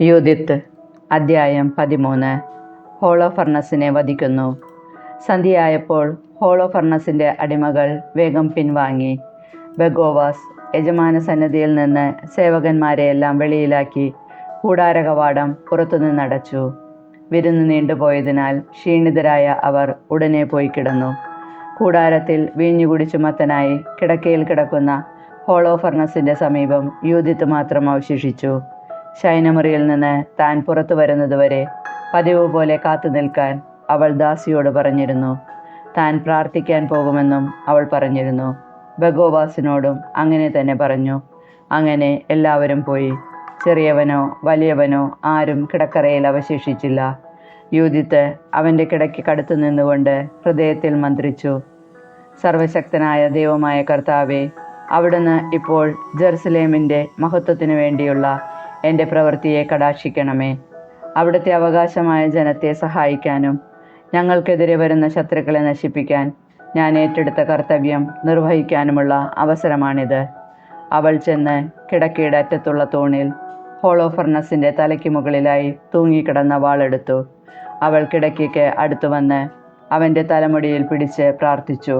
യൂദിത്ത് അദ്ധ്യായം 13. ഹോളോഫർണസിനെ വധിക്കുന്നു. സന്ധ്യയായപ്പോൾ ഹോളോഫർണസിൻ്റെ അടിമകൾ വേഗം പിൻവാങ്ങി. ബെഗോവാസ് യജമാന സന്നിധിയിൽ നിന്ന് സേവകന്മാരെയെല്ലാം വെളിയിലാക്കി കൂടാരകവാടം പുറത്തുനിന്നടച്ചു. വിരുന്ന് നീണ്ടുപോയതിനാൽ ക്ഷീണിതരായ അവർ ഉടനെ പോയി കിടന്നു. കൂടാരത്തിൽ വീഞ്ഞുകുടിച്ചു മത്തനായി കിടക്കയിൽ കിടക്കുന്ന ഹോളോഫർണസിൻ്റെ സമീപം യൂദിത്ത് മാത്രം അവശേഷിച്ചു. ശയനമുറിയിൽ നിന്ന് താൻ പുറത്തു വരുന്നതുവരെ പതിവ് പോലെ കാത്തു നിൽക്കാൻ അവൾ ദാസിയോട് പറഞ്ഞിരുന്നു. താൻ പ്രാർത്ഥിക്കാൻ പോകുമെന്നും അവൾ പറഞ്ഞിരുന്നു. ബെഗോവാസിനോടും അങ്ങനെ തന്നെ പറഞ്ഞു. അങ്ങനെ എല്ലാവരും പോയി. ചെറിയവനോ വലിയവനോ ആരും കിടക്കറയിൽ അവശേഷിച്ചില്ല. യൂദിത്ത് അവൻ്റെ കിടക്കടുത്തു നിന്നുകൊണ്ട് ഹൃദയത്തിൽ മന്ത്രിച്ചു: സർവശക്തനായ ദൈവമായ കർത്താവേ, അവിടുന്ന് ഇപ്പോൾ ജെറുസലേമിൻ്റെ മഹത്വത്തിനു വേണ്ടിയുള്ള എൻ്റെ പ്രവൃത്തിയെ കടാക്ഷിക്കണമേ. അവിടുത്തെ അവകാശമായ ജനത്തെ സഹായിക്കാനും ഞങ്ങൾക്കെതിരെ വരുന്ന ശത്രുക്കളെ നശിപ്പിക്കാൻ ഞാൻ ഏറ്റെടുത്ത കർത്തവ്യം നിർവഹിക്കാനുമുള്ള അവസരമാണിത്. അവൾ ചെന്ന് കിടക്കയുടെ അറ്റത്തുള്ള തൂണിൽ ഹോളോഫർണസിൻ്റെ തലയ്ക്ക് മുകളിലായി തൂങ്ങിക്കിടന്ന വാളെടുത്തു. അവൾ കിടക്കയ്ക്ക് അടുത്തു വന്ന് അവൻ്റെ തലമുടിയിൽ പിടിച്ച് പ്രാർത്ഥിച്ചു: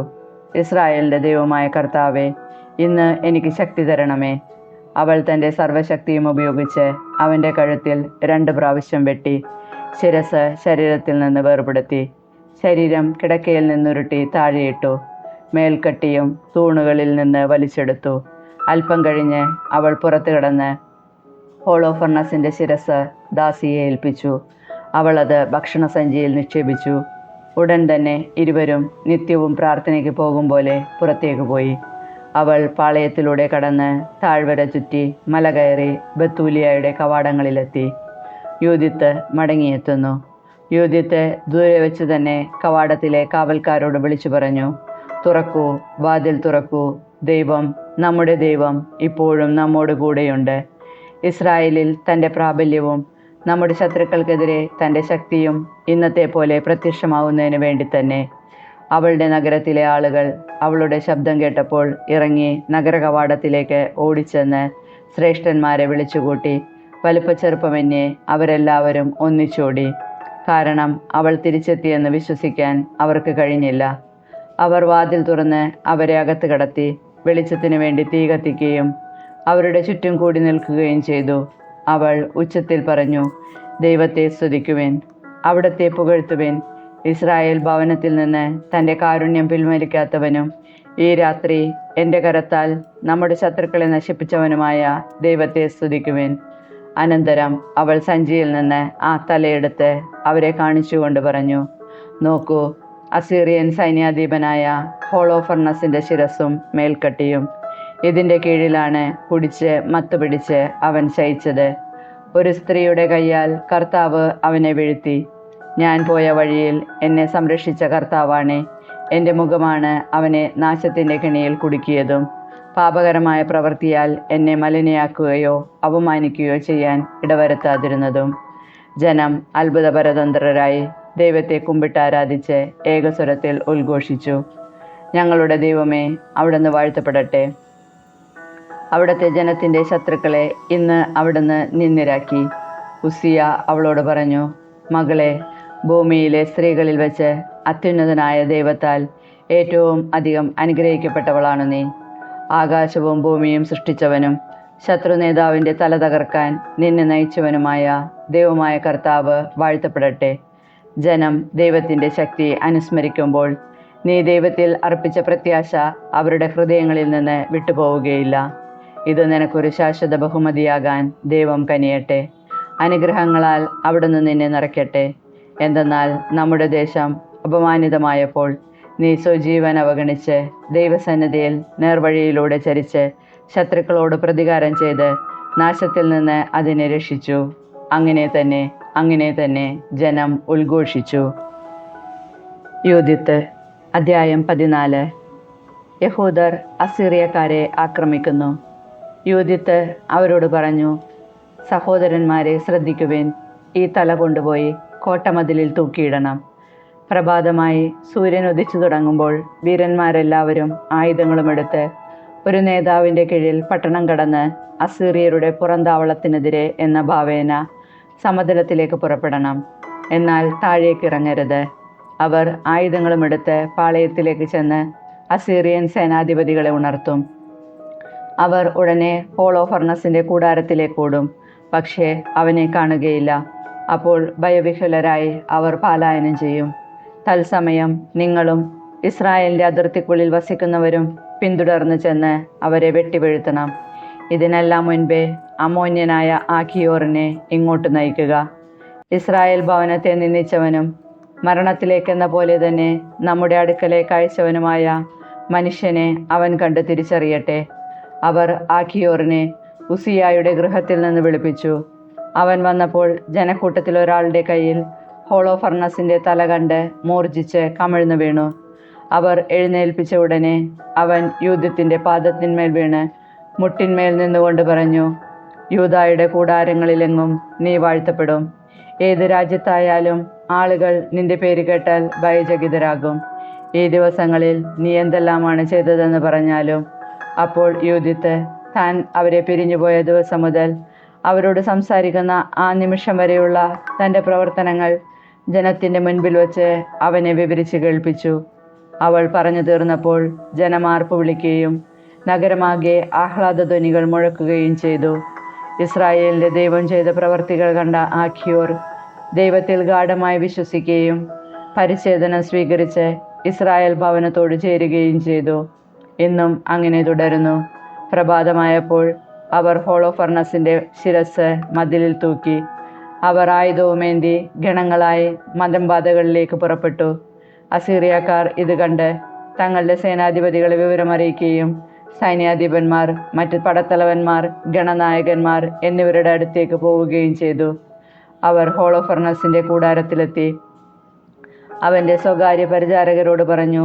ഇസ്രായേലിൻ്റെ ദൈവമായ കർത്താവേ, ഇന്ന് എനിക്ക് ശക്തി തരണമേ. അവൾ തൻ്റെ സർവ്വശക്തിയും ഉപയോഗിച്ച് അവൻ്റെ കഴുത്തിൽ 2 പ്രാവശ്യം വെട്ടി ശിരസ് ശരീരത്തിൽ നിന്ന് വേർപെടുത്തി. ശരീരം കിടക്കയിൽ നിന്നുരുട്ടി താഴെയിട്ടു. മേൽക്കട്ടിയും തൂണുകളിൽ നിന്ന് വലിച്ചെടുത്തു. അല്പം കഴിഞ്ഞ് അവൾ പുറത്തു കിടന്ന് ഹോളോഫർണസിൻ്റെ ശിരസ് ദാസിയെ ഏൽപ്പിച്ചു. അവൾ അത് ഭക്ഷണസഞ്ചിയിൽ നിക്ഷേപിച്ചു. ഉടൻ തന്നെ ഇരുവരും നിത്യവും പ്രാർത്ഥനയ്ക്ക് പോകും പോലെ പുറത്തേക്ക് പോയി. അവൾ പാളയത്തിലൂടെ കടന്ന് താഴ്വര ചുറ്റി മല കയറി ബത്തൂലിയയുടെ കവാടങ്ങളിലെത്തി. യൂദിത്ത് മടങ്ങിയെത്തുന്നു. യൂദിത്ത് ദൂരെ വെച്ച് തന്നെ കവാടത്തിലെ കാവൽക്കാരോട് വിളിച്ചു പറഞ്ഞു: തുറക്കൂ, വാതിൽ തുറക്കൂ. ദൈവം, നമ്മുടെ ദൈവം ഇപ്പോഴും നമ്മോട് കൂടെയുണ്ട്. ഇസ്രായേലിൽ തൻ്റെ പ്രാബല്യവും നമ്മുടെ ശത്രുക്കൾക്കെതിരെ തൻ്റെ ശക്തിയും ഇന്നത്തെ പോലെ പ്രത്യക്ഷമാവുന്നതിന് വേണ്ടി തന്നെ. അവളുടെ നഗരത്തിലെ ആളുകൾ അവളുടെ ശബ്ദം കേട്ടപ്പോൾ ഇറങ്ങി നഗര കവാടത്തിലേക്ക് ഓടിച്ചെന്ന് ശ്രേഷ്ഠന്മാരെ വിളിച്ചുകൂട്ടി. വലുപ്പച്ചെറുപ്പമന്യേ അവരെല്ലാവരും ഒന്നിച്ചോടി. കാരണം അവൾ തിരിച്ചെത്തിയെന്ന് വിശ്വസിക്കാൻ അവർക്ക് കഴിഞ്ഞില്ല. അവർ വാതിൽ തുറന്ന് അവരെ അകത്ത് കടത്തി വെളിച്ചത്തിനു വേണ്ടി തീ കത്തിക്കുകയും അവരുടെ ചുറ്റും കൂടി നിൽക്കുകയും ചെയ്തു. അവൾ ഉച്ചത്തിൽ പറഞ്ഞു: ദൈവത്തെ സ്തുതിക്കുവിൻ, അവിടുത്തെ പുകഴ്ത്തുവിൻ. ഇസ്രായേൽ ഭവനത്തിൽ നിന്ന് തൻ്റെ കാരുണ്യം പിൻവലിക്കാത്തവനും ഈ രാത്രി എൻ്റെ കരത്താൽ നമ്മുടെ ശത്രുക്കളെ നശിപ്പിച്ചവനുമായ ദൈവത്തെ സ്തുതിക്കുവിൻ. അനന്തരം അവൾ സഞ്ചിയിൽ നിന്ന് ആ തലയെടുത്ത് അവരെ കാണിച്ചുകൊണ്ട് പറഞ്ഞു: നോക്കൂ, അസീറിയൻ സൈന്യാധിപനായ ഹോളോഫർണസിൻ്റെ ശിരസ്സും മേൽക്കട്ടിയും. ഇതിൻ്റെ കീഴിലാണ് കുടിച്ച് മത്തുപിടിച്ച് അവൻ ശയിച്ചത്. ഒരു സ്ത്രീയുടെ കയ്യാൽ കർത്താവ് അവനെ വീഴ്ത്തി. ഞാൻ പോയ വഴിയിൽ എന്നെ സംരക്ഷിച്ച കർത്താവാണ്. എൻ്റെ മുഖമാണ് അവനെ നാശത്തിൻ്റെ കെണിയിൽ കുടുക്കിയതും പാപകരമായ പ്രവൃത്തിയാൽ എന്നെ മലിനയാക്കുകയോ അപമാനിക്കുകയോ ചെയ്യാൻ ഇടവരുത്താതിരുന്നതും. ജനം അത്ഭുതപരതന്ത്രരായി ദൈവത്തെ കുമ്പിട്ടാരാധിച്ച് ഏകസ്വരത്തിൽ ഉദ്ഘോഷിച്ചു: ഞങ്ങളുടെ ദൈവമേ, അവിടുന്ന് വാഴ്ത്തപ്പെടട്ടെ. അവിടുത്തെ ജനത്തിൻ്റെ ശത്രുക്കളെ ഇന്ന് അവിടുന്ന് നിന്ദിരാക്കി. ഉസ്സിയ അവളോട് പറഞ്ഞു: മകളെ, ഭൂമിയിലെ സ്ത്രീകളിൽ വെച്ച് അത്യുന്നതനായ ദൈവത്താൽ ഏറ്റവും അധികം അനുഗ്രഹിക്കപ്പെട്ടവളാണ് നീ. ആകാശവും ഭൂമിയും സൃഷ്ടിച്ചവനും ശത്രു നേതാവിൻ്റെ തല തകർക്കാൻ നിന്നെ നയിച്ചവനുമായ ദൈവമായ കർത്താവ് വാഴ്ത്തപ്പെടട്ടെ. ജനം ദൈവത്തിൻ്റെ ശക്തി അനുസ്മരിക്കുമ്പോൾ നീ ദൈവത്തിൽ അർപ്പിച്ച പ്രത്യാശ അവരുടെ ഹൃദയങ്ങളിൽ നിന്ന് വിട്ടുപോവുകയില്ല. ഇത് നിനക്കൊരു ശാശ്വത ബഹുമതിയാകാൻ ദൈവം കനിയട്ടെ. അനുഗ്രഹങ്ങളാൽ അവിടുന്ന് നിന്നെ നിറയ്ക്കട്ടെ. എന്തെന്നാൽ നമ്മുടെ ദേശം അപമാനിതമായപ്പോൾ നീ സ്വജീവൻ അവഗണിച്ച് ദൈവസന്നിധിയിൽ നേർവഴിയിലൂടെ ചരിച്ച് ശത്രുക്കളോട് പ്രതികാരം ചെയ്ത് നാശത്തിൽ നിന്ന് അതിനെ രക്ഷിച്ചു. അങ്ങനെ തന്നെ ജനം ഉദ്ഘോഷിച്ചു. യൂദിത്ത് അദ്ധ്യായം 14. യഹൂദർ അസീറിയക്കാരെ ആക്രമിക്കുന്നു. യൂദിത്ത് അവരോട് പറഞ്ഞു: സഹോദരന്മാരെ, ശ്രദ്ധിക്കുവിൻ. ഈ തല കൊണ്ടുപോയി കോട്ടമതിലിൽ തൂക്കിയിടണം. പ്രഭാതമായി സൂര്യൻ ഉദിച്ചു തുടങ്ങുമ്പോൾ വീരന്മാരെല്ലാവരും ആയുധങ്ങളുമെടുത്ത് ഒരു നേതാവിൻ്റെ കീഴിൽ പട്ടണം കടന്ന് അസീറിയരുടെ പുറന്താവളത്തിനെതിരെ എന്ന ഭാവേന സമതലത്തിലേക്ക് പുറപ്പെടണം. എന്നാൽ താഴേക്ക് ഇറങ്ങരുത്. അവർ ആയുധങ്ങളുമെടുത്ത് പാളയത്തിലേക്ക് ചെന്ന് അസീറിയൻ സേനാധിപതികളെ ഉണർത്തും. അവർ ഉടനെ ഹോളോഫർണസിൻ്റെ കൂടാരത്തിലേക്ക് ഓടും, പക്ഷേ അവനെ കാണുകയില്ല. അപ്പോൾ ഭയവിഹ്വലരായി അവർ പലായനം ചെയ്യും. തത്സമയം നിങ്ങളും ഇസ്രായേലിൻ്റെ അതിർത്തിക്കുള്ളിൽ വസിക്കുന്നവരും പിന്തുടർന്ന് ചെന്ന് അവരെ വെട്ടിവീഴ്ത്തണം. ഇതിനെല്ലാം മുൻപേ അമ്മോന്യനായ ആഖിയോറിനെ ഇങ്ങോട്ട് നയിക്കുക. ഇസ്രായേൽ ഭവനത്തെ നിന്ദിച്ചവനും മരണത്തിലേക്കെന്ന പോലെ തന്നെ നമ്മുടെ അടുക്കലേക്ക് അയച്ചവനുമായ മനുഷ്യനെ അവൻ കണ്ട് തിരിച്ചറിയട്ടെ. അവർ ആഖിയോറിനെ ഉസിയായുടെ ഗൃഹത്തിൽ നിന്ന് വിളിപ്പിച്ചു. അവൻ വന്നപ്പോൾ ജനക്കൂട്ടത്തിൽ ഒരാളുടെ കയ്യിൽ ഹോളോഫർണസിൻ്റെ തല കണ്ട് മൂർജിച്ച് കമിഴ്ന്നു വീണു. അവർ എഴുന്നേൽപ്പിച്ച ഉടനെ അവൻ യൂദത്തിൻ്റെ പാദത്തിന്മേൽ വീണ് മുട്ടിന്മേൽ നിന്നുകൊണ്ട് പറഞ്ഞു, യൂദായുടെ കൂടാരങ്ങളിലെങ്ങും നീ വാഴ്ത്തപ്പെടും. ഏത് രാജ്യത്തായാലും ആളുകൾ നിന്റെ പേര് കേട്ടാൽ ഭയചകിതരാകും. ഈ ദിവസങ്ങളിൽ നീ എന്തെല്ലാമാണ് ചെയ്തതെന്ന് പറഞ്ഞാലും. അപ്പോൾ യൂദിത്ത് താൻ അവരെ പിരിഞ്ഞുപോയ ദിവസം മുതൽ അവരോട് സംസാരിക്കുന്ന ആ നിമിഷം വരെയുള്ള തൻ്റെ പ്രവർത്തനങ്ങൾ ജനത്തിൻ്റെ മുൻപിൽ വച്ച് അവനെ വിവരിച്ച് കേൾപ്പിച്ചു. അവൾ പറഞ്ഞു തീർന്നപ്പോൾ ജനമാർപ്പ് വിളിക്കുകയും നഗരമാകെ ആഹ്ലാദധ്വനികൾ മുഴക്കുകയും ചെയ്തു. ഇസ്രായേലിൻ്റെ ദൈവം ചെയ്ത പ്രവർത്തികൾ കണ്ട ആഖിയോർ ദൈവത്തിൽ ഗാഢമായി വിശ്വസിക്കുകയും പരിച്ഛേദനം സ്വീകരിച്ച് ഇസ്രായേൽ ഭവനത്തോട് ചേരുകയും ചെയ്തു. ഇന്നും അങ്ങനെ തുടരുന്നു. പ്രഭാതമായപ്പോൾ അവർ ഹോളോഫർണസിൻ്റെ ശിരസ് മതിലിൽ തൂക്കി. അവർ ആയുധവുമേന്തി ഗണങ്ങളായി മതംബാധകളിലേക്ക് പുറപ്പെട്ടു. അസീറിയക്കാർ ഇത് കണ്ട് തങ്ങളുടെ സേനാധിപതികളെ വിവരമറിയിക്കുകയും സൈന്യാധിപന്മാർ, മറ്റ് പടത്തലവന്മാർ, ഗണനായകന്മാർ എന്നിവരുടെ അടുത്തേക്ക് പോവുകയും ചെയ്തു. അവർ ഹോളോഫർണസിൻ്റെ കൂടാരത്തിലെത്തി അവൻ്റെ സ്വകാര്യ പരിചാരകരോട് പറഞ്ഞു,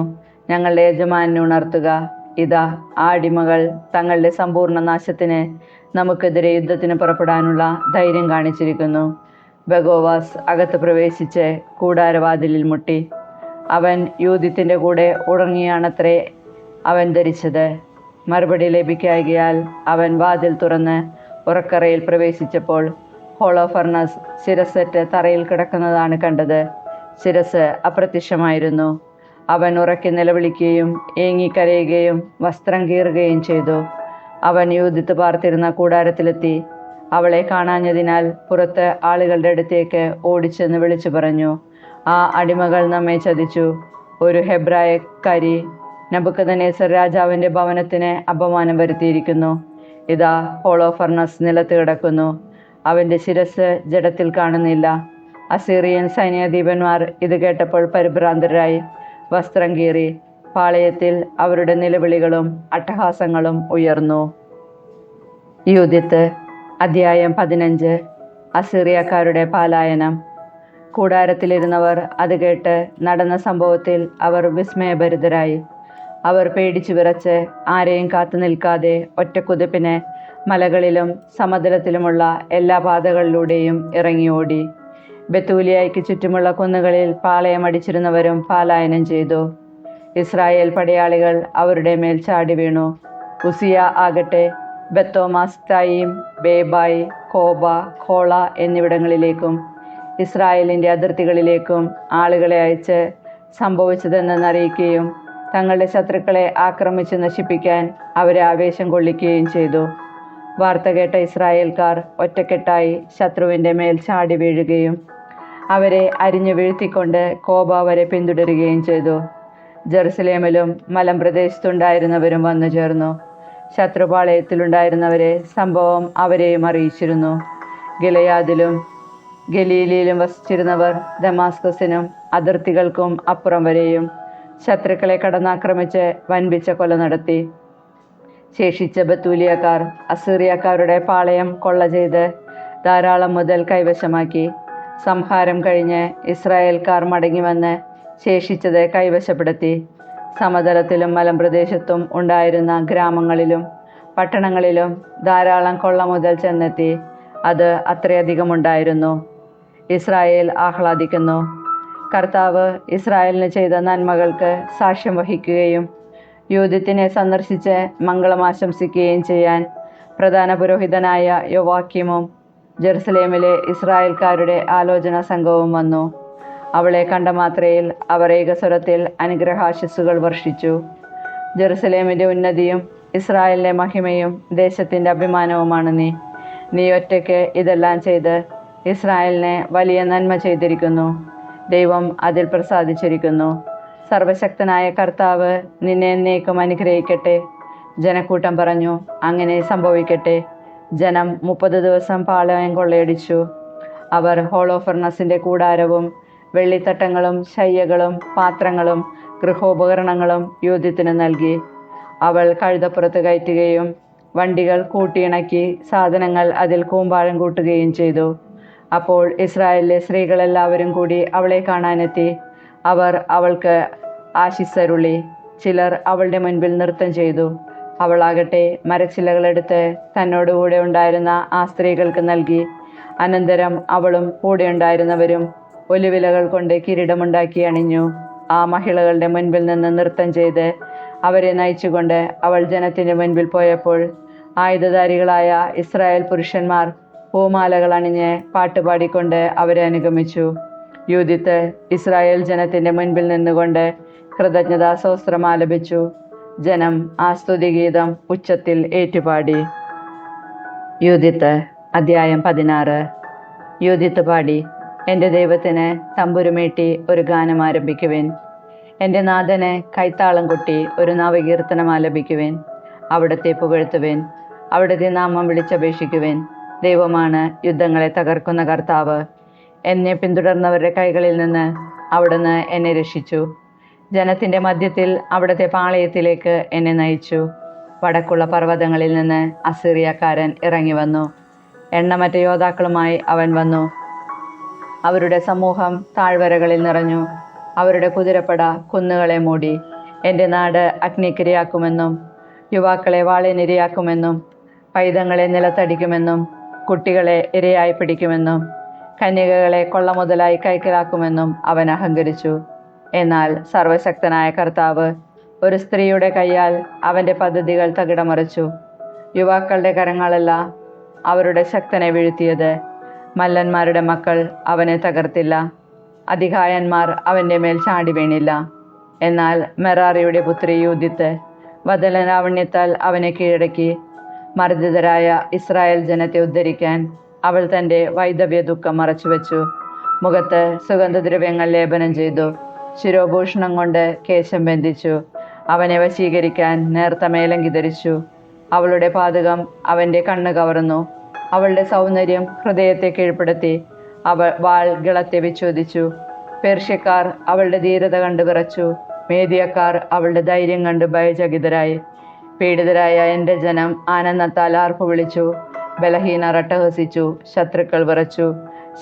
ഞങ്ങളുടെ യജമാനെ ഉണർത്തുക. ഇതാ, ആ അടിമകൾ തങ്ങളുടെ സമ്പൂർണ്ണ നാശത്തിന് നമുക്കെതിരെ യുദ്ധത്തിന് പുറപ്പെടാനുള്ള ധൈര്യം കാണിച്ചിരിക്കുന്നു. ബഗോവാസ് അകത്ത് പ്രവേശിച്ച് കൂടാരവാതിലിൽ മുട്ടി. അവൻ യൂദിത്തിൻ്റെ കൂടെ ഉറങ്ങിയാണത്രേ അവൻ ധരിച്ചത്. മറുപടി ലഭിക്കായകയാൽ അവൻ വാതിൽ തുറന്ന് ഉറക്കറയിൽ പ്രവേശിച്ചപ്പോൾ ഹോളോഫർണസ് ശിരസറ്റ് തറയിൽ കിടക്കുന്നതാണ് കണ്ടത്. ശിരസ് അപ്രത്യക്ഷമായിരുന്നു. അവൻ ഉറക്കി നിലവിളിക്കുകയും ഏങ്ങിക്കരയുകയും വസ്ത്രം കീറുകയും ചെയ്തു. അവൻ യൂദിത്ത് പാർത്തിരുന്ന കൂടാരത്തിലെത്തി. അവളെ കാണാഞ്ഞതിനാൽ പുറത്ത് ആളുകളുടെ അടുത്തേക്ക് ഓടിച്ചെന്ന് വിളിച്ചു പറഞ്ഞു, ആ അടിമകൾ നമ്മെ ചതിച്ചു. ഒരു ഹെബ്രായക്കാരി നബൂഖദ്നേസർ രാജാവിൻ്റെ ഭവനത്തിന് അപമാനം വരുത്തിയിരിക്കുന്നു. ഇതാ, ഹോളോഫർണസ് നിലത്ത് കിടക്കുന്നു. അവൻ്റെ ശിരസ് ജഡത്തിൽ കാണുന്നില്ല. അസീറിയൻ സൈന്യാധിപന്മാർ ഇത് കേട്ടപ്പോൾ പരിഭ്രാന്തരായി വസ്ത്രം കീറി. പാളയത്തിൽ അവരുടെ നിലവിളികളും അട്ടഹാസങ്ങളും ഉയർന്നു. യൂദിത്ത് അധ്യായം 15. അസീറിയക്കാരുടെ പലായനം. കൂടാരത്തിലിരുന്നവർ അത് കേട്ട് നടന്ന സംഭവത്തിൽ അവർ വിസ്മയഭരിതരായി. അവർ പേടിച്ചു വിറച്ച് ആരെയും കാത്തു നിൽക്കാതെ ഒറ്റക്കുതിപ്പിന് മലകളിലും സമതലത്തിലുമുള്ള എല്ലാ പാതകളിലൂടെയും ഇറങ്ങി ഓടി. ബെത്തൂലിയായ്ക്ക് ചുറ്റുമുള്ള കുന്നുകളിൽ പാളയമടിച്ചിരുന്നവരും പലായനം ചെയ്തു. ഇസ്രായേൽ പടയാളികൾ അവരുടെ മേൽ ചാടി വീണു. ഉസിയ ആകട്ടെ ബെത്തോമാസ്തായിം, ബേബായ്, കോബ, ഖോള എന്നിവിടങ്ങളിലേക്കും ഇസ്രായേലിൻ്റെ അതിർത്തികളിലേക്കും ആളുകളെ അയച്ച് സംഭവിച്ചതെന്നറിയിക്കുകയും തങ്ങളുടെ ശത്രുക്കളെ ആക്രമിച്ച് നശിപ്പിക്കാൻ അവരെ ആവേശം കൊള്ളിക്കുകയും ചെയ്തു. വാർത്ത കേട്ട ഇസ്രായേൽക്കാർ ഒറ്റക്കെട്ടായി ശത്രുവിൻ്റെ മേൽ ചാടി വീഴുകയും അവരെ അരിഞ്ഞു വീഴ്ത്തിക്കൊണ്ട് കോബ വരെ പിന്തുടരുകയും ചെയ്തു. ജെറുസലേമിലും മലമ്പ്രദേശത്തുണ്ടായിരുന്നവരും വന്നു ചേർന്നു. ശത്രുപാളയത്തിലുണ്ടായിരുന്നവരെ സംഭവം അവരെയും അറിയിച്ചിരുന്നു. ഗിലെയാദിലും ഗലീലയിലും വസിച്ചിരുന്നവർ ദമാസ്കസിനും അതിർത്തികൾക്കും അപ്പുറം വരെയും ശത്രുക്കളെ കടന്നാക്രമിച്ച് വൻപിച്ച കൊല നടത്തി. ശേഷിച്ച ബത്തൂലിയക്കാർ അസീറിയക്കാരുടെ പാളയം കൊള്ള ചെയ്ത് ധാരാളം മുതൽ കൈവശമാക്കി. സംഹാരം കഴിഞ്ഞ് ഇസ്രായേൽക്കാർ മടങ്ങിവന്ന് ശേഷിച്ചത് കൈവശപ്പെടുത്തി. സമതലത്തിലും മലമ്പ്രദേശത്തും ഉണ്ടായിരുന്ന ഗ്രാമങ്ങളിലും പട്ടണങ്ങളിലും ധാരാളം കൊള്ള മുതൽ ചെന്നെത്തി. അത് അത്രയധികമുണ്ടായിരുന്നു. ഇസ്രായേൽ ആഹ്ലാദിക്കുന്നു. കർത്താവ് ഇസ്രായേലിന് ചെയ്ത നന്മകൾക്ക് സാക്ഷ്യം വഹിക്കുകയും യൂദത്തിനെ സന്ദർശിച്ച് മംഗളം ആശംസിക്കുകയും ചെയ്യാൻ പ്രധാന പുരോഹിതനായ യോവാക്കീമും ജെറുസലേമിലെ ഇസ്രായേൽക്കാരുടെ ആലോചന സംഘവും വന്നു. അവളെ കണ്ട മാത്രയിൽ അവർ ഏകസ്വരത്തിൽ അനുഗ്രഹാശിസ്സുകൾ വർഷിച്ചു. ജെറുസലേമിൻ്റെ ഉന്നതിയും ഇസ്രായേലിൻ്റെ മഹിമയും ദേശത്തിൻ്റെ അഭിമാനവുമാണ് നീ. നീ ഒറ്റയ്ക്ക് ഇതെല്ലാം ചെയ്ത് ഇസ്രായേലിനെ വലിയ നന്മ ചെയ്തിരിക്കുന്നു. ദൈവം അതിൽ പ്രസാദിച്ചിരിക്കുന്നു. സർവശക്തനായ കർത്താവ് നിന്നെ എന്നേക്കും അനുഗ്രഹിക്കട്ടെ. ജനക്കൂട്ടം പറഞ്ഞു, അങ്ങനെ സംഭവിക്കട്ടെ. ജനം 30 ദിവസം പാളയം കൊള്ളയടിച്ചു. അവർ ഹോളോഫർണസിൻ്റെ കൂടാരവും വെള്ളിത്തട്ടങ്ങളും ശയ്യകളും പാത്രങ്ങളും ഗൃഹോപകരണങ്ങളും യൂദത്തിന് നൽകി. അവൾ കഴുതപ്പുറത്ത് കയറ്റുകയും വണ്ടികൾ കൂട്ടിയിണക്കി സാധനങ്ങൾ അതിൽ കൂമ്പാരം കൂട്ടുകയും ചെയ്തു. അപ്പോൾ ഇസ്രായേലിലെ സ്ത്രീകളെല്ലാവരും കൂടി അവളെ കാണാനെത്തി. അവർ അവൾക്ക് ആശിസ്സരുളി. ചിലർ അവളുടെ മുൻപിൽ നൃത്തം ചെയ്തു. അവളാകട്ടെ മരച്ചില്ലകളെടുത്ത് തന്നോടുകൂടെ ഉണ്ടായിരുന്ന ആ സ്ത്രീകൾക്ക് നൽകി. അനന്തരം അവളും കൂടെയുണ്ടായിരുന്നവരും ഒലിവിലകൾ കൊണ്ട് കിരീടമുണ്ടാക്കി അണിഞ്ഞു. ആ മഹിളകളുടെ മുൻപിൽ നിന്ന് നൃത്തം ചെയ്ത് അവരെ നയിച്ചുകൊണ്ട് അവൾ ജനത്തിൻ്റെ മുൻപിൽ പോയപ്പോൾ ആയുധധാരികളായ ഇസ്രായേൽ പുരുഷന്മാർ പൂമാലകൾ അണിഞ്ഞ് പാട്ടുപാടിക്കൊണ്ട് അവരെ അനുഗമിച്ചു. യൂദിത്ത് ഇസ്രായേൽ ജനത്തിൻ്റെ മുൻപിൽ നിന്നുകൊണ്ട് കൃതജ്ഞതാസ്തോത്രം ആലപിച്ചു. ജനം ആ സ്തുതിഗീതം ഉച്ചത്തിൽ ഏറ്റുപാടി. യൂദിത്ത് അധ്യായം 16. യൂദിത്ത് പാടി. എൻ്റെ ദൈവത്തിന് തമ്പുരുമീട്ടി ഒരു ഗാനം ആരംഭിക്കുവിൻ. എൻ്റെ നാഥന് കൈത്താളം കൊട്ടി ഒരു നവകീർത്തനം ആലപിക്കുവിൻ. അവിടുത്തെ പുകഴ്ത്തുവിൻ. അവിടുത്തെ നാമം വിളിച്ചപേക്ഷിക്കുവിൻ. ദൈവമാണ് യുദ്ധങ്ങളെ തകർക്കുന്ന കർത്താവ്. എന്നെ പിന്തുടർന്നവരുടെ കൈകളിൽ നിന്ന് അവിടുന്ന് എന്നെ രക്ഷിച്ചു. ജനത്തിൻ്റെ മധ്യത്തിൽ അവിടുത്തെ പാളയത്തിലേക്ക് എന്നെ നയിച്ചു. വടക്കുള്ള പർവ്വതങ്ങളിൽ നിന്ന് അസീറിയക്കാരൻ ഇറങ്ങി വന്നു. എണ്ണമറ്റ യോദ്ധാക്കളുമായി അവൻ വന്നു. അവരുടെ സമൂഹം താഴ്വരകളിൽ നിറഞ്ഞു. അവരുടെ കുതിരപ്പട കുന്നുകളെ മൂടി. എൻ്റെ നാട് അഗ്നിക്കിരയാക്കുമെന്നും യുവാക്കളെ വാളിനിരയാക്കുമെന്നും പൈതങ്ങളെ നിലത്തടിക്കുമെന്നും കുട്ടികളെ ഇരയായി പിടിക്കുമെന്നും കന്യകകളെ കൊള്ള മുതലായി കൈക്കലാക്കുമെന്നും അവൻ അഹങ്കരിച്ചു. എന്നാൽ സർവശക്തനായ കർത്താവ് ഒരു സ്ത്രീയുടെ കൈയാൽ അവൻ്റെ പദ്ധതികൾ തകിടമറിച്ചു. യുവാക്കളുടെ കരങ്ങളല്ല അവരുടെ ശക്തനെ വീഴ്ത്തിയത്. മല്ലന്മാരുടെ മക്കൾ അവനെ തകർത്തില്ല. അതികായന്മാർ അവൻ്റെ മേൽ ചാടി വീണില്ല. എന്നാൽ മെറാറിയുടെ പുത്രി യൂദിത്ത് വദനലാവണ്യത്താൽ അവനെ കീഴടക്കി. മർദ്ദിതരായ ഇസ്രായേൽ ജനത്തെ ഉദ്ധരിക്കാൻ അവൾ തൻ്റെ വൈധവ്യ ദുഃഖം മറച്ചുവെച്ചു. മുഖത്ത് സുഗന്ധദ്രവ്യങ്ങൾ ലേപനം ചെയ്തു. ശിരോഭൂഷണം കൊണ്ട് കേശം ബന്ധിച്ചു. അവനെ വശീകരിക്കാൻ നേർത്ത മേലങ്കി ധരിച്ചു. അവളുടെ പാതകം അവൻ്റെ കണ്ണ് കവർന്നു. അവളുടെ സൗന്ദര്യം ഹൃദയത്തെ കീഴ്പ്പെടുത്തി. അവൾ വാൾ ഗളത്തെ വിച്ഛോദിച്ചു. പേർഷ്യക്കാർ അവളുടെ ധീരത കണ്ട് വിറച്ചു. മേദിയക്കാർ അവളുടെ ധൈര്യം കണ്ട് ഭയചകിതരായി. പീഡിതരായ എൻ്റെ ജനം ആനന്ദത്താൽ ആർപ്പു വിളിച്ചു. ബലഹീനർ അട്ടഹസിച്ചു. ശത്രുക്കൾ വിറച്ചു.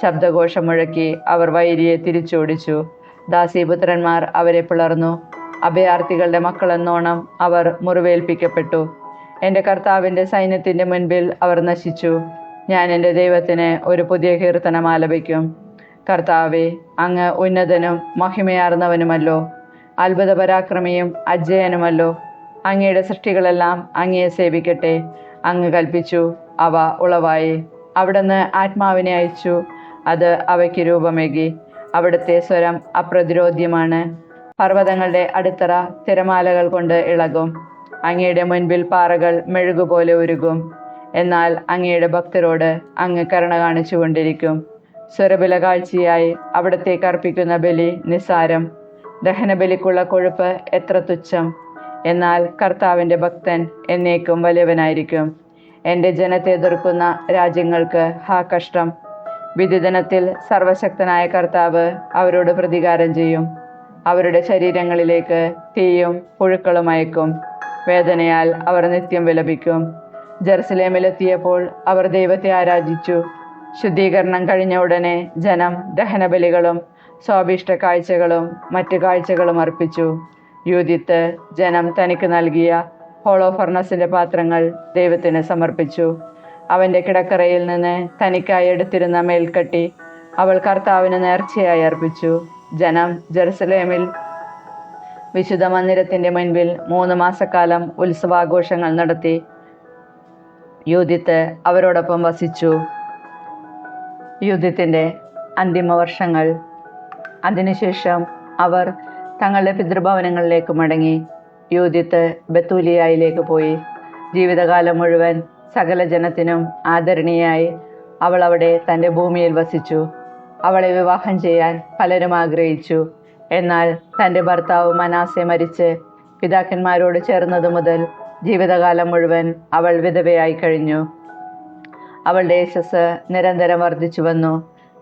ശബ്ദഘോഷം മുഴക്കി അവർ വൈരിയെ തിരിച്ചോടിച്ചു. ദാസീപുത്രന്മാർ അവരെ പിളർന്നു. അഭയാർത്ഥികളുടെ മക്കളെന്നോണം അവർ മുറിവേൽപ്പിക്കപ്പെട്ടു. എൻ്റെ കർത്താവിൻ്റെ സൈന്യത്തിൻ്റെ മുൻപിൽ അവർ നശിച്ചു. ഞാൻ എൻ്റെ ദൈവത്തിന് ഒരു പുതിയ കീർത്തനം ആലപിക്കും. കർത്താവേ, അങ്ങ് ഉന്നതനും മഹിമയാർന്നവനുമല്ലോ. അത്ഭുത പരാക്രമിയും അജയനുമല്ലോ. അങ്ങയുടെ സൃഷ്ടികളെല്ലാം അങ്ങയെ സേവിക്കട്ടെ. അങ്ങ് കൽപ്പിച്ചു, അവ ഉളവായി. അവിടുന്ന് ആത്മാവിനെ അയച്ചു, അത് അവയ്ക്ക് രൂപമേകി. അവിടുത്തെ സ്വരം അപ്രതിരോധ്യമാണ്. പർവ്വതങ്ങളുടെ അടിത്തറ തിരമാലകൾ കൊണ്ട് ഇളകും. അങ്ങയുടെ മുൻപിൽ പാറകൾ മെഴുകുപോലെ ഉരുകും. എന്നാൽ അങ്ങയുടെ ഭക്തരോട് അങ്ങ് കരുണ കാണിച്ചുകൊണ്ടിരിക്കും. സ്വരബല കാഴ്ചയായി അവിടത്തേക്ക് അർപ്പിക്കുന്ന ബലി നിസ്സാരം. ദഹനബലിക്കുള്ള കൊഴുപ്പ് എത്ര തുച്ഛം. എന്നാൽ കർത്താവിൻ്റെ ഭക്തൻ എന്നേക്കും വലിയവനായിരിക്കും. എൻ്റെ ജനത്തെ എതിർക്കുന്ന രാജ്യങ്ങൾക്ക് ഹാ കഷ്ടം. വിധിദിനത്തിൽ സർവശക്തനായ കർത്താവ് അവരോട് പ്രതികാരം ചെയ്യും. അവരുടെ ശരീരങ്ങളിലേക്ക് തീയും പുഴുക്കളും അയക്കും. വേദനയാൽ അവർ നിത്യം വിലപിക്കും. ജെറുസലേമിലെത്തിയപ്പോൾ അവർ ദൈവത്തെ ആരാധിച്ചു. ശുദ്ധീകരണം കഴിഞ്ഞ ഉടനെ ജനം ദഹനബലികളും സ്വാഭിഷ്ട കാഴ്ചകളും മറ്റു കാഴ്ചകളും അർപ്പിച്ചു. യൂദിത്ത് ജനം തനിക്ക് നൽകിയ ഹോളോഫർണസിൻ്റെ പാത്രങ്ങൾ ദൈവത്തിന് സമർപ്പിച്ചു. അവൻ്റെ കിടക്കറയിൽ നിന്ന് തനിക്കായി എടുത്തിരുന്ന മേൽക്കട്ടി അവൾ കർത്താവിന് നേർച്ചയായി അർപ്പിച്ചു. ജനം ജെറുസലേമിൽ വിശുദ്ധ മന്ദിരത്തിൻ്റെ മുൻപിൽ 3 മാസക്കാലം ഉത്സവാഘോഷങ്ങൾ നടത്തി. യൂദിത്ത് അവരോടൊപ്പം വസിച്ചു. യുദ്ധത്തിൻ്റെ അന്തിമ വർഷങ്ങൾ. അതിനുശേഷം അവർ തങ്ങളുടെ പിതൃഭവനങ്ങളിലേക്ക് മടങ്ങി. യൂദിത്ത് ബത്തൂലിയായിലേക്ക് പോയി. ജീവിതകാലം മുഴുവൻ സകല ജനത്തിനും ആദരണീയായി അവൾ അവിടെ തൻ്റെ ഭൂമിയിൽ വസിച്ചു. അവളെ വിവാഹം ചെയ്യാൻ പലരും ആഗ്രഹിച്ചു. എന്നാൽ തൻ്റെ ഭർത്താവ് മനാസെ മരിച്ച് പിതാക്കന്മാരോട് ചേർന്നതു മുതൽ ജീവിതകാലം മുഴുവൻ അവൾ വിധവയായി കഴിഞ്ഞു. അവളുടെ യശസ് നിരന്തരം വർദ്ധിച്ചു വന്നു.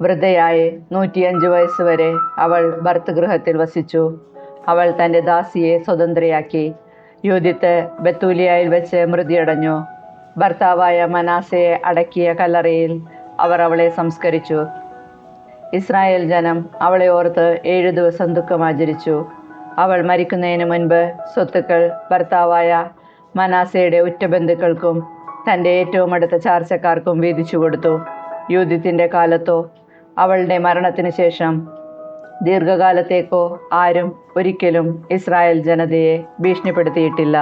വൃദ്ധയായി 105 വയസ്സുവരെ അവൾ ഭർതൃഗൃഹത്തിൽ വസിച്ചു. അവൾ തൻ്റെ ദാസിയെ സ്വതന്ത്രയാക്കി. യൂദിത്ത് ബത്തൂലിയായിൽ വെച്ച് മൃതിയടഞ്ഞു. ഭർത്താവായ മനാസയെ അടക്കിയ കല്ലറയിൽ അവർ അവളെ സംസ്കരിച്ചു. ഇസ്രായേൽ ജനം അവളെ ഓർത്ത് 7 ദിവസം ദുഃഖമാചരിച്ചു. അവൾ മരിക്കുന്നതിന് മുൻപ് സ്വത്തുക്കൾ ഭർത്താവായ മനാസയുടെ ഉറ്റബന്ധുക്കൾക്കും തൻ്റെ ഏറ്റവും അടുത്ത ചാർച്ചക്കാർക്കും വീതിച്ചു കൊടുത്തു. യൂദിത്തിൻ്റെ കാലത്തോ അവളുടെ മരണത്തിന് ശേഷം ദീർഘകാലത്തേക്കോ ആരും ഒരിക്കലും ഇസ്രായേൽ ജനതയെ ഭീഷണിപ്പെടുത്തിയിട്ടില്ല.